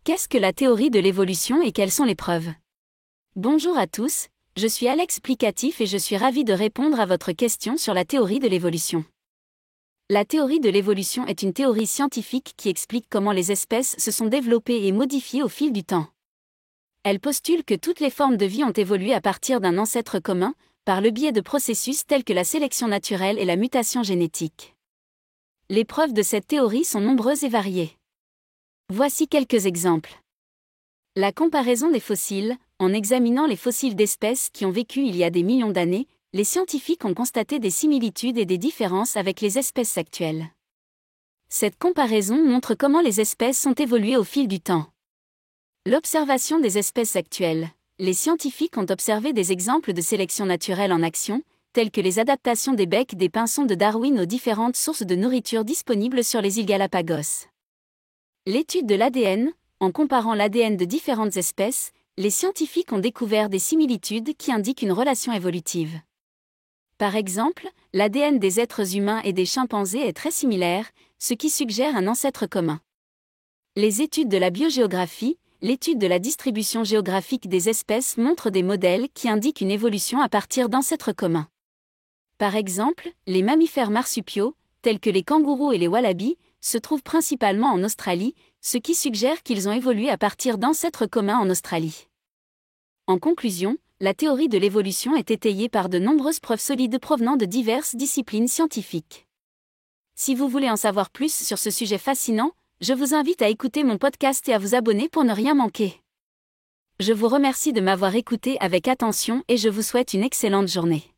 Qu'est-ce que la théorie de l'évolution et quelles sont les preuves? Bonjour à tous, je suis Alex Plicatif et je suis ravi de répondre à votre question sur la théorie de l'évolution. La théorie de l'évolution est une théorie scientifique qui explique comment les espèces se sont développées et modifiées au fil du temps. Elle postule que toutes les formes de vie ont évolué à partir d'un ancêtre commun, par le biais de processus tels que la sélection naturelle et la mutation génétique. Les preuves de cette théorie sont nombreuses et variées. Voici quelques exemples. La comparaison des fossiles. En examinant les fossiles d'espèces qui ont vécu il y a des millions d'années, les scientifiques ont constaté des similitudes et des différences avec les espèces actuelles. Cette comparaison montre comment les espèces ont évolué au fil du temps. L'observation des espèces actuelles. Les scientifiques ont observé des exemples de sélection naturelle en action, tels que les adaptations des becs des pinsons de Darwin aux différentes sources de nourriture disponibles sur les îles Galapagos. L'étude de l'ADN. En comparant l'ADN de différentes espèces, les scientifiques ont découvert des similitudes qui indiquent une relation évolutive. Par exemple, l'ADN des êtres humains et des chimpanzés est très similaire, ce qui suggère un ancêtre commun. Les études de la biogéographie. L'étude de la distribution géographique des espèces montre des modèles qui indiquent une évolution à partir d'ancêtres communs. Par exemple, les mammifères marsupiaux, tels que les kangourous et les wallabies, se trouvent principalement en Australie, ce qui suggère qu'ils ont évolué à partir d'ancêtres communs en Australie. En conclusion, la théorie de l'évolution est étayée par de nombreuses preuves solides provenant de diverses disciplines scientifiques. Si vous voulez en savoir plus sur ce sujet fascinant, je vous invite à écouter mon podcast et à vous abonner pour ne rien manquer. Je vous remercie de m'avoir écouté avec attention et je vous souhaite une excellente journée.